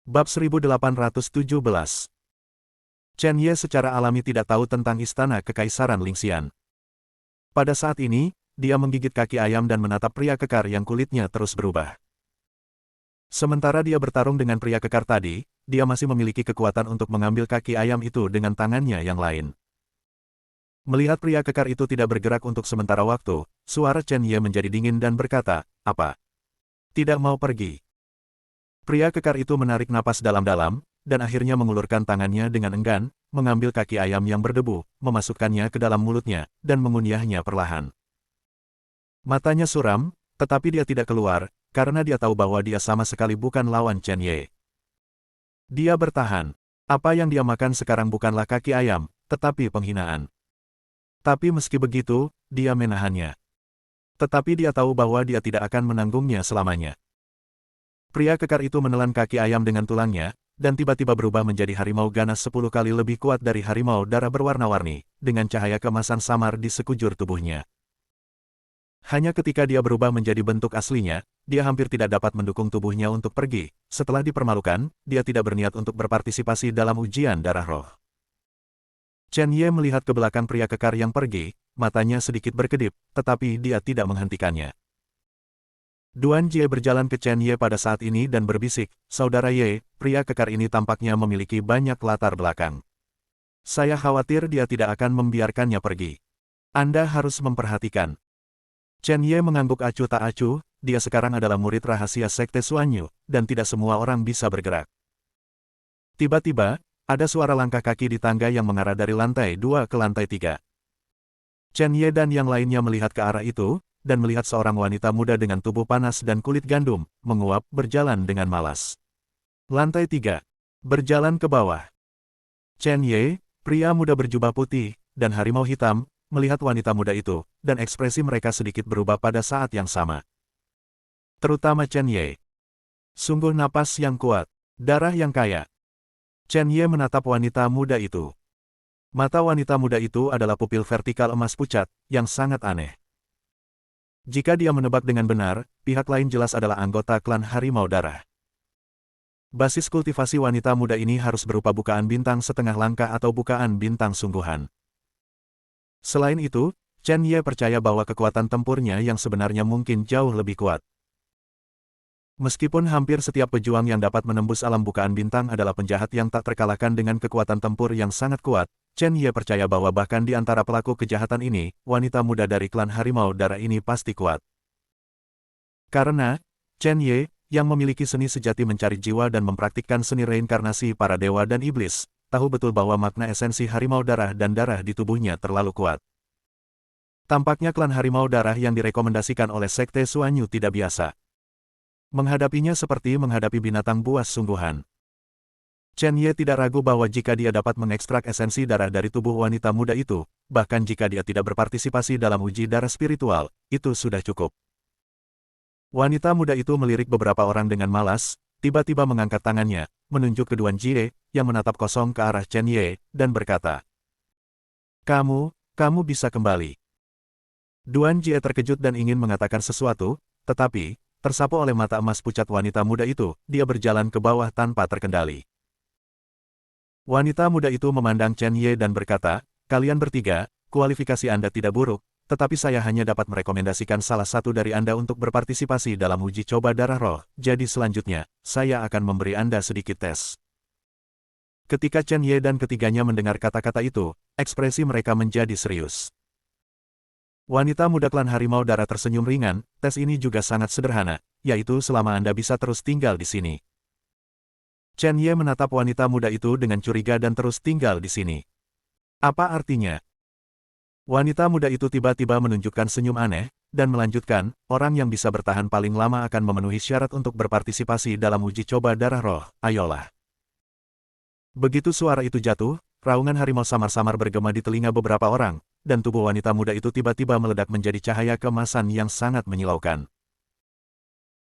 Bab 1817. Chen Ye secara alami tidak tahu tentang istana kekaisaran Lingxian. Pada saat ini, dia menggigit kaki ayam dan menatap pria kekar yang kulitnya terus berubah. Sementara dia bertarung dengan pria kekar tadi, dia masih memiliki kekuatan untuk mengambil kaki ayam itu dengan tangannya yang lain. Melihat pria kekar itu tidak bergerak untuk sementara waktu, suara Chen Ye menjadi dingin dan berkata, "Apa? Tidak mau pergi?" Pria kekar itu menarik napas dalam-dalam, dan akhirnya mengulurkan tangannya dengan enggan, mengambil kaki ayam yang berdebu, memasukkannya ke dalam mulutnya, dan mengunyahnya perlahan. Matanya suram, tetapi dia tidak keluar, karena dia tahu bahwa dia sama sekali bukan lawan Chen Ye. Dia bertahan. Apa yang dia makan sekarang bukanlah kaki ayam, tetapi penghinaan. Tapi meski begitu, dia menahannya. Tetapi dia tahu bahwa dia tidak akan menanggungnya selamanya. Pria kekar itu menelan kaki ayam dengan tulangnya, dan tiba-tiba berubah menjadi harimau ganas 10 kali lebih kuat dari harimau darah berwarna-warni, dengan cahaya keemasan samar di sekujur tubuhnya. Hanya ketika dia berubah menjadi bentuk aslinya, dia hampir tidak dapat mendukung tubuhnya untuk pergi. Setelah dipermalukan, dia tidak berniat untuk berpartisipasi dalam ujian darah roh. Chen Ye melihat ke belakang pria kekar yang pergi, matanya sedikit berkedip, tetapi dia tidak menghentikannya. Duan Jie berjalan ke Chen Ye pada saat ini dan berbisik, "Saudara Ye, pria kekar ini tampaknya memiliki banyak latar belakang. Saya khawatir dia tidak akan membiarkannya pergi. Anda harus memperhatikan." Chen Ye mengangguk acuh tak acuh, dia sekarang adalah murid rahasia Sekte Xuanyu, dan tidak semua orang bisa bergerak. Tiba-tiba, ada suara langkah kaki di tangga yang mengarah dari lantai 2 ke lantai 3. Chen Ye dan yang lainnya melihat ke arah itu, dan melihat seorang wanita muda dengan tubuh panas dan kulit gandum, menguap, berjalan dengan malas. Lantai 3. Berjalan ke bawah. Chen Ye, pria muda berjubah putih, dan harimau hitam, melihat wanita muda itu, dan ekspresi mereka sedikit berubah pada saat yang sama. Terutama Chen Ye. Sungguh napas yang kuat, darah yang kaya. Chen Ye menatap wanita muda itu. Mata wanita muda itu adalah pupil vertikal emas pucat, yang sangat aneh. Jika dia menebak dengan benar, pihak lain jelas adalah anggota klan Harimau Darah. Basis kultivasi wanita muda ini harus berupa bukaan bintang setengah langkah atau bukaan bintang sungguhan. Selain itu, Chen Ye percaya bahwa kekuatan tempurnya yang sebenarnya mungkin jauh lebih kuat. Meskipun hampir setiap pejuang yang dapat menembus alam bukaan bintang adalah penjahat yang tak terkalahkan dengan kekuatan tempur yang sangat kuat, Chen Ye percaya bahwa bahkan di antara pelaku kejahatan ini, wanita muda dari klan Harimau Darah ini pasti kuat. Karena, Chen Ye, yang memiliki seni sejati mencari jiwa dan mempraktikkan seni reinkarnasi para dewa dan iblis, tahu betul bahwa makna esensi Harimau Darah dan darah di tubuhnya terlalu kuat. Tampaknya klan Harimau Darah yang direkomendasikan oleh Sekte Xuanyu tidak biasa. Menghadapinya seperti menghadapi binatang buas sungguhan. Chen Ye tidak ragu bahwa jika dia dapat mengekstrak esensi darah dari tubuh wanita muda itu, bahkan jika dia tidak berpartisipasi dalam uji darah spiritual, itu sudah cukup. Wanita muda itu melirik beberapa orang dengan malas, tiba-tiba mengangkat tangannya, menunjuk ke Duan Jie, yang menatap kosong ke arah Chen Ye, dan berkata, Kamu bisa kembali." Duan Jie terkejut dan ingin mengatakan sesuatu, tetapi, tersapu oleh mata emas pucat wanita muda itu, dia berjalan ke bawah tanpa terkendali. Wanita muda itu memandang Chen Ye dan berkata, "Kalian bertiga, kualifikasi Anda tidak buruk, tetapi saya hanya dapat merekomendasikan salah satu dari Anda untuk berpartisipasi dalam uji coba darah roh, jadi selanjutnya, saya akan memberi Anda sedikit tes." Ketika Chen Ye dan ketiganya mendengar kata-kata itu, ekspresi mereka menjadi serius. Wanita muda klan Harimau Darah tersenyum ringan, "Tes ini juga sangat sederhana, yaitu selama Anda bisa terus tinggal di sini." Chen Ye menatap wanita muda itu dengan curiga dan terus tinggal di sini. Apa artinya? Wanita muda itu tiba-tiba menunjukkan senyum aneh, dan melanjutkan, "Orang yang bisa bertahan paling lama akan memenuhi syarat untuk berpartisipasi dalam uji coba darah roh, ayolah." Begitu suara itu jatuh, raungan harimau samar-samar bergema di telinga beberapa orang, dan tubuh wanita muda itu tiba-tiba meledak menjadi cahaya keemasan yang sangat menyilaukan.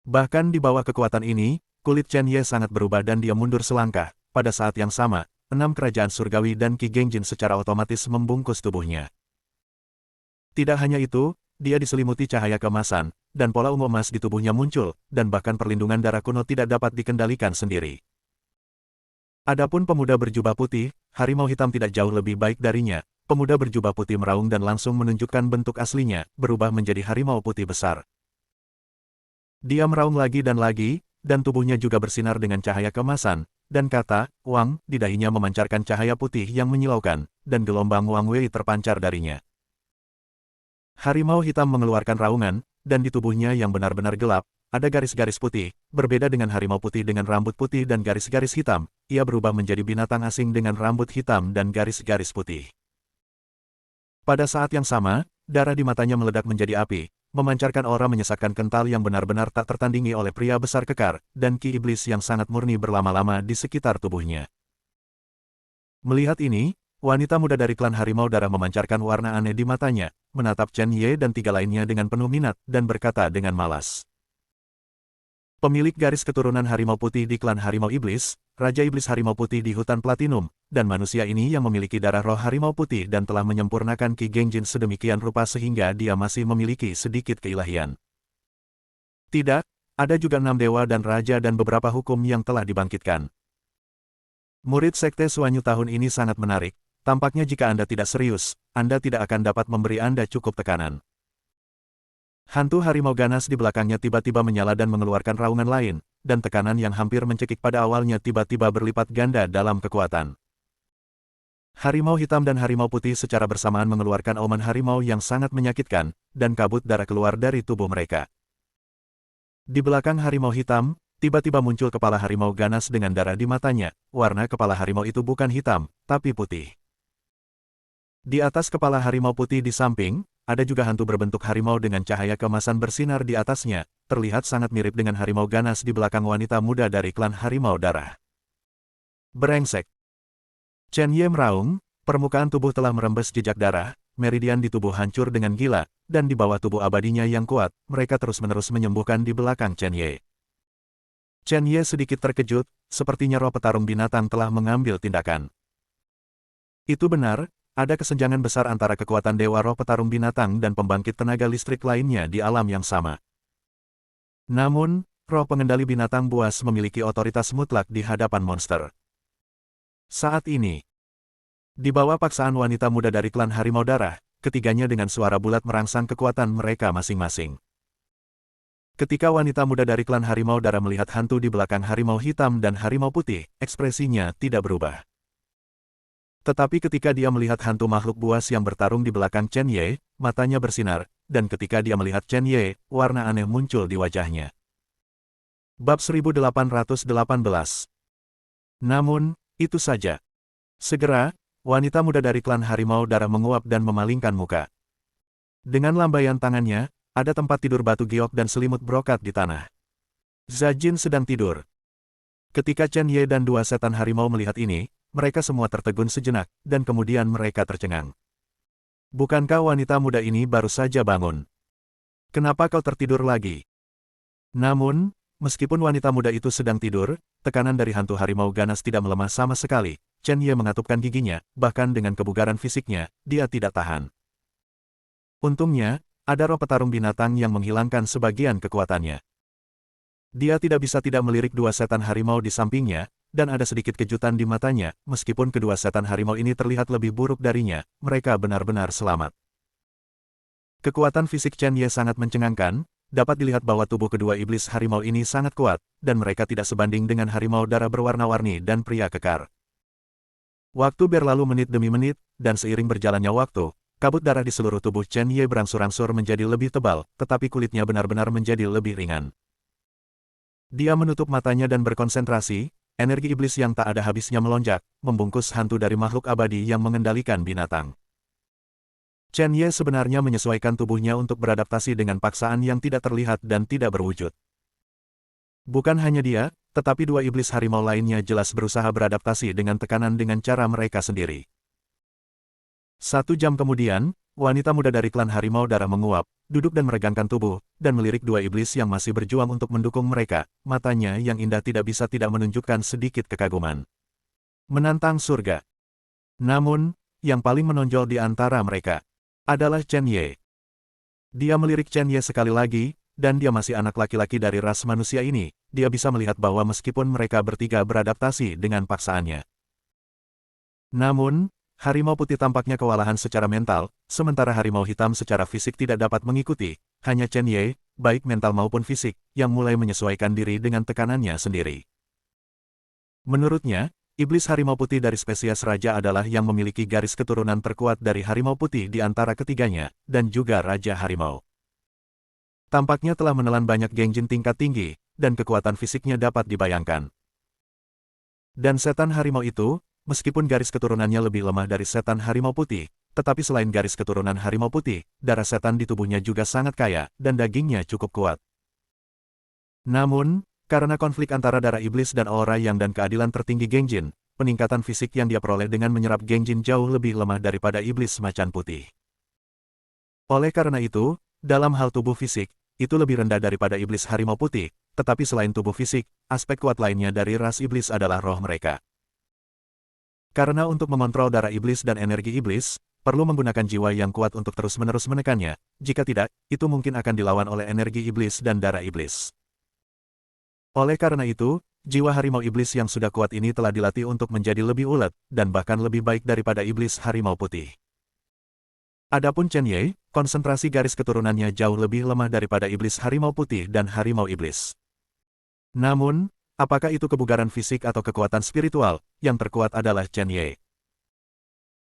Bahkan di bawah kekuatan ini, kulit Chen Ye sangat berubah dan dia mundur selangkah. Pada saat yang sama, 6 kerajaan surgawi dan Qi Gengjin secara otomatis membungkus tubuhnya. Tidak hanya itu, dia diselimuti cahaya keemasan, dan pola ungu emas di tubuhnya muncul, dan bahkan perlindungan darah kuno tidak dapat dikendalikan sendiri. Adapun pemuda berjubah putih, harimau hitam tidak jauh lebih baik darinya. Pemuda berjubah putih meraung dan langsung menunjukkan bentuk aslinya, berubah menjadi harimau putih besar. Dia meraung lagi, dan tubuhnya juga bersinar dengan cahaya keemasan, dan kata, Wang, di dahinya memancarkan cahaya putih yang menyilaukan, dan gelombang Wang Wei terpancar darinya. Harimau hitam mengeluarkan raungan, dan di tubuhnya yang benar-benar gelap, ada garis-garis putih. Berbeda dengan harimau putih dengan rambut putih dan garis-garis hitam, ia berubah menjadi binatang asing dengan rambut hitam dan garis-garis putih. Pada saat yang sama, darah di matanya meledak menjadi api, memancarkan aura menyesakkan kental yang benar-benar tak tertandingi oleh pria besar kekar, dan ki iblis yang sangat murni berlama-lama di sekitar tubuhnya. Melihat ini, wanita muda dari klan harimau darah memancarkan warna aneh di matanya, menatap Chen Ye dan tiga lainnya dengan penuh minat, dan berkata dengan malas. Pemilik garis keturunan harimau putih di klan harimau iblis, Raja Iblis Harimau Putih di Hutan Platinum, dan manusia ini yang memiliki darah roh harimau putih dan telah menyempurnakan Ki Gengjin sedemikian rupa sehingga dia masih memiliki sedikit keilahian. Tidak, ada juga 6 dewa dan raja dan beberapa hukum yang telah dibangkitkan. Murid Sekte Suanyu tahun ini sangat menarik, tampaknya jika Anda tidak serius, Anda tidak akan dapat memberi Anda cukup tekanan. Hantu harimau ganas di belakangnya tiba-tiba menyala dan mengeluarkan raungan lain, dan tekanan yang hampir mencekik pada awalnya tiba-tiba berlipat ganda dalam kekuatan. Harimau hitam dan harimau putih secara bersamaan mengeluarkan auman harimau yang sangat menyakitkan, dan kabut darah keluar dari tubuh mereka. Di belakang harimau hitam, tiba-tiba muncul kepala harimau ganas dengan darah di matanya. Warna kepala harimau itu bukan hitam, tapi putih. Di atas kepala harimau putih di samping, ada juga hantu berbentuk harimau dengan cahaya keemasan bersinar di atasnya, terlihat sangat mirip dengan harimau ganas di belakang wanita muda dari klan harimau darah. Brengsek! Chen Ye meraung, permukaan tubuh telah merembes jejak darah, meridian di tubuh hancur dengan gila, dan di bawah tubuh abadinya yang kuat, mereka terus-menerus menyembuhkan di belakang Chen Ye. Chen Ye sedikit terkejut, sepertinya roh petarung binatang telah mengambil tindakan. Itu benar. Ada kesenjangan besar antara kekuatan Dewa Roh Petarung Binatang dan pembangkit tenaga listrik lainnya di alam yang sama. Namun, roh pengendali binatang buas memiliki otoritas mutlak di hadapan monster. Saat ini, di bawah paksaan wanita muda dari klan Harimau Darah, ketiganya dengan suara bulat merangsang kekuatan mereka masing-masing. Ketika wanita muda dari klan Harimau Darah melihat hantu di belakang harimau hitam dan harimau putih, ekspresinya tidak berubah. Tetapi ketika dia melihat hantu makhluk buas yang bertarung di belakang Chen Ye, matanya bersinar, dan ketika dia melihat Chen Ye, warna aneh muncul di wajahnya. Bab 1818. Namun, itu saja. Segera, wanita muda dari klan Harimau Darah menguap dan memalingkan muka. Dengan lambaian tangannya, ada tempat tidur batu giok dan selimut brokat di tanah. Zajin sedang tidur. Ketika Chen Ye dan dua setan harimau melihat ini, mereka semua tertegun sejenak, dan kemudian mereka tercengang. Bukankah wanita muda ini baru saja bangun? Kenapa kau tertidur lagi? Namun, meskipun wanita muda itu sedang tidur, tekanan dari hantu harimau ganas tidak melemah sama sekali. Chen Ye mengatupkan giginya, bahkan dengan kebugaran fisiknya, dia tidak tahan. Untungnya, ada roh petarung binatang yang menghilangkan sebagian kekuatannya. Dia tidak bisa tidak melirik dua setan harimau di sampingnya, dan ada sedikit kejutan di matanya, meskipun kedua setan harimau ini terlihat lebih buruk darinya, mereka benar-benar selamat. Kekuatan fisik Chen Ye sangat mencengangkan, dapat dilihat bahwa tubuh kedua iblis harimau ini sangat kuat, dan mereka tidak sebanding dengan harimau darah berwarna-warni dan pria kekar. Waktu berlalu menit demi menit, dan seiring berjalannya waktu, kabut darah di seluruh tubuh Chen Ye berangsur-angsur menjadi lebih tebal, tetapi kulitnya benar-benar menjadi lebih ringan. Dia menutup matanya dan berkonsentrasi. Energi iblis yang tak ada habisnya melonjak, membungkus hantu dari makhluk abadi yang mengendalikan binatang. Chen Ye sebenarnya menyesuaikan tubuhnya untuk beradaptasi dengan paksaan yang tidak terlihat dan tidak berwujud. Bukan hanya dia, tetapi dua iblis harimau lainnya jelas berusaha beradaptasi dengan tekanan dengan cara mereka sendiri. 1 jam kemudian, wanita muda dari klan Harimau Darah menguap, duduk dan meregangkan tubuh, dan melirik dua iblis yang masih berjuang untuk mendukung mereka. Matanya yang indah tidak bisa tidak menunjukkan sedikit kekaguman. Menantang surga. Namun, yang paling menonjol di antara mereka adalah Chen Ye. Dia melirik Chen Ye sekali lagi, dan dia masih anak laki-laki dari ras manusia ini, dia bisa melihat bahwa meskipun mereka bertiga beradaptasi dengan paksaannya. Namun, harimau putih tampaknya kewalahan secara mental, sementara harimau hitam secara fisik tidak dapat mengikuti, hanya Chen Ye, baik mental maupun fisik, yang mulai menyesuaikan diri dengan tekanannya sendiri. Menurutnya, iblis harimau putih dari spesies raja adalah yang memiliki garis keturunan terkuat dari harimau putih di antara ketiganya, dan juga raja harimau. Tampaknya telah menelan banyak genjin tingkat tinggi, dan kekuatan fisiknya dapat dibayangkan. Dan setan harimau itu, meskipun garis keturunannya lebih lemah dari setan harimau putih, tetapi selain garis keturunan harimau putih, darah setan di tubuhnya juga sangat kaya, dan dagingnya cukup kuat. Namun, karena konflik antara darah iblis dan aura yang dan keadilan tertinggi genjin, peningkatan fisik yang dia peroleh dengan menyerap genjin jauh lebih lemah daripada iblis macan putih. Oleh karena itu, dalam hal tubuh fisik, itu lebih rendah daripada iblis harimau putih, tetapi selain tubuh fisik, aspek kuat lainnya dari ras iblis adalah roh mereka. Karena untuk mengontrol darah iblis dan energi iblis, perlu menggunakan jiwa yang kuat untuk terus-menerus menekannya, jika tidak, itu mungkin akan dilawan oleh energi iblis dan darah iblis. Oleh karena itu, jiwa harimau iblis yang sudah kuat ini telah dilatih untuk menjadi lebih ulet, dan bahkan lebih baik daripada iblis harimau putih. Adapun Chen Ye, konsentrasi garis keturunannya jauh lebih lemah daripada iblis harimau putih dan harimau iblis. Namun, apakah itu kebugaran fisik atau kekuatan spiritual, yang terkuat adalah Chen Ye.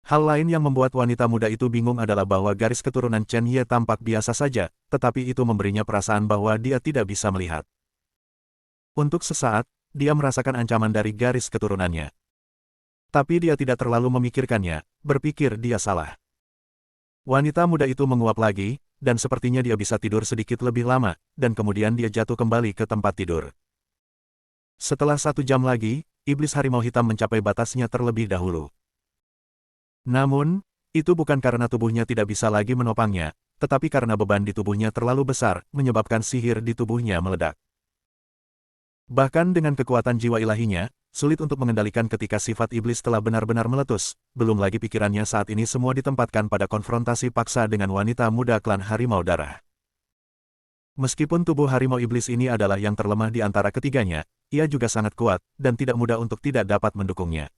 Hal lain yang membuat wanita muda itu bingung adalah bahwa garis keturunan Chen Ye tampak biasa saja, tetapi itu memberinya perasaan bahwa dia tidak bisa melihat. Untuk sesaat, dia merasakan ancaman dari garis keturunannya. Tapi dia tidak terlalu memikirkannya, berpikir dia salah. Wanita muda itu menguap lagi, dan sepertinya dia bisa tidur sedikit lebih lama, dan kemudian dia jatuh kembali ke tempat tidur. Setelah 1 jam lagi, iblis harimau hitam mencapai batasnya terlebih dahulu. Namun, itu bukan karena tubuhnya tidak bisa lagi menopangnya, tetapi karena beban di tubuhnya terlalu besar, menyebabkan sihir di tubuhnya meledak. Bahkan dengan kekuatan jiwa ilahinya, sulit untuk mengendalikan ketika sifat iblis telah benar-benar meletus, belum lagi pikirannya saat ini semua ditempatkan pada konfrontasi paksa dengan wanita muda klan harimau darah. Meskipun tubuh harimau iblis ini adalah yang terlemah di antara ketiganya, ia juga sangat kuat, dan tidak mudah untuk tidak dapat mendukungnya.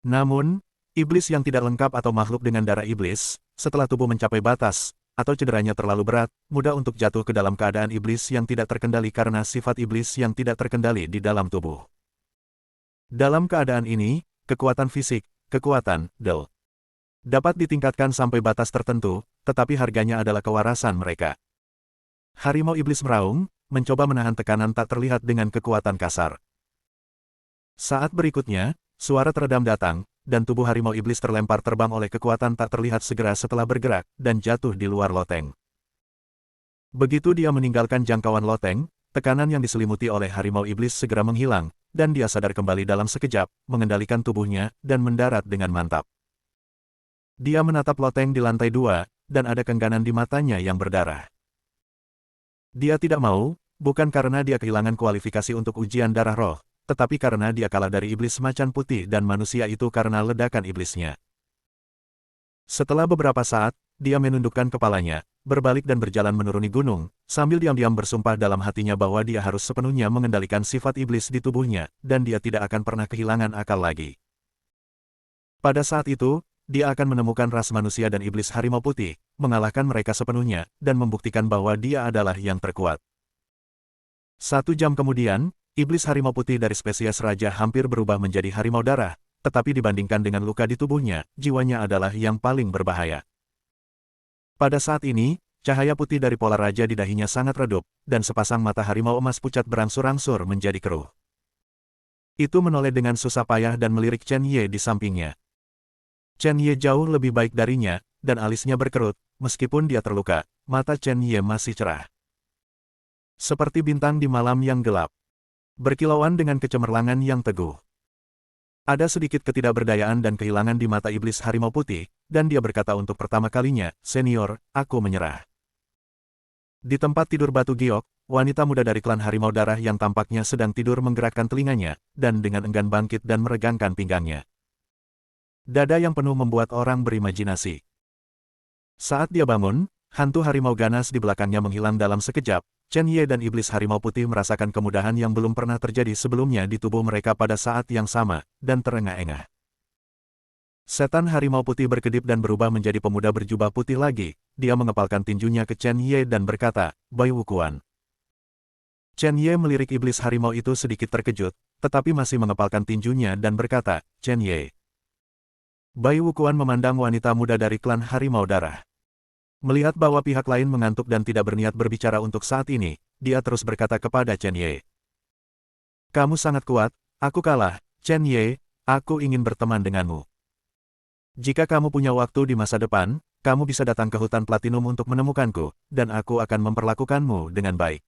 Namun, iblis yang tidak lengkap atau makhluk dengan darah iblis, setelah tubuh mencapai batas, atau cederanya terlalu berat, mudah untuk jatuh ke dalam keadaan iblis yang tidak terkendali karena sifat iblis yang tidak terkendali di dalam tubuh. Dalam keadaan ini, kekuatan fisik, kekuatan, dapat ditingkatkan sampai batas tertentu, tetapi harganya adalah kewarasan mereka. Harimau iblis meraung, mencoba menahan tekanan tak terlihat dengan kekuatan kasar. Saat berikutnya, suara teredam datang, dan tubuh harimau iblis terlempar terbang oleh kekuatan tak terlihat segera setelah bergerak, dan jatuh di luar loteng. Begitu dia meninggalkan jangkauan loteng, tekanan yang diselimuti oleh harimau iblis segera menghilang, dan dia sadar kembali dalam sekejap, mengendalikan tubuhnya, dan mendarat dengan mantap. Dia menatap loteng di lantai 2, dan ada keengganan di matanya yang berdarah. Dia tidak mau, bukan karena dia kehilangan kualifikasi untuk ujian darah roh, tetapi karena dia kalah dari iblis macan putih dan manusia itu karena ledakan iblisnya. Setelah beberapa saat, dia menundukkan kepalanya, berbalik dan berjalan menuruni gunung, sambil diam-diam bersumpah dalam hatinya bahwa dia harus sepenuhnya mengendalikan sifat iblis di tubuhnya, dan dia tidak akan pernah kehilangan akal lagi. Pada saat itu, dia akan menemukan ras manusia dan iblis harimau putih, mengalahkan mereka sepenuhnya, dan membuktikan bahwa dia adalah yang terkuat. 1 jam kemudian, iblis harimau putih dari spesies raja hampir berubah menjadi harimau darah, tetapi dibandingkan dengan luka di tubuhnya, jiwanya adalah yang paling berbahaya. Pada saat ini, cahaya putih dari pola raja di dahinya sangat redup, dan sepasang mata harimau emas pucat berangsur-angsur menjadi keruh. Itu menoleh dengan susah payah dan melirik Chen Ye di sampingnya. Chen Ye jauh lebih baik darinya, dan alisnya berkerut, meskipun dia terluka, mata Chen Ye masih cerah. Seperti bintang di malam yang gelap. Berkilauan dengan kecemerlangan yang teguh. Ada sedikit ketidakberdayaan dan kehilangan di mata iblis harimau putih, dan dia berkata untuk pertama kalinya, "Senior, aku menyerah." Di tempat tidur batu giok, wanita muda dari klan harimau darah yang tampaknya sedang tidur menggerakkan telinganya, dan dengan enggan bangkit dan meregangkan pinggangnya. Dada yang penuh membuat orang berimajinasi. Saat dia bangun, Hantu harimau ganas di belakangnya menghilang dalam sekejap. Chen Ye dan iblis harimau putih merasakan kemudahan yang belum pernah terjadi sebelumnya di tubuh mereka pada saat yang sama, dan terengah-engah. Setan harimau putih berkedip dan berubah menjadi pemuda berjubah putih lagi. Dia mengepalkan tinjunya ke Chen Ye dan berkata, Bai Wukuan. Chen Ye melirik iblis harimau itu sedikit terkejut, tetapi masih mengepalkan tinjunya dan berkata, Chen Ye. Bai Wukuan memandang wanita muda dari klan harimau darah. Melihat bahwa pihak lain mengantuk dan tidak berniat berbicara untuk saat ini, dia terus berkata kepada Chen Ye. Kamu sangat kuat, aku kalah, Chen Ye, aku ingin berteman denganmu. Jika kamu punya waktu di masa depan, kamu bisa datang ke hutan platinum untuk menemukanku, dan aku akan memperlakukanmu dengan baik.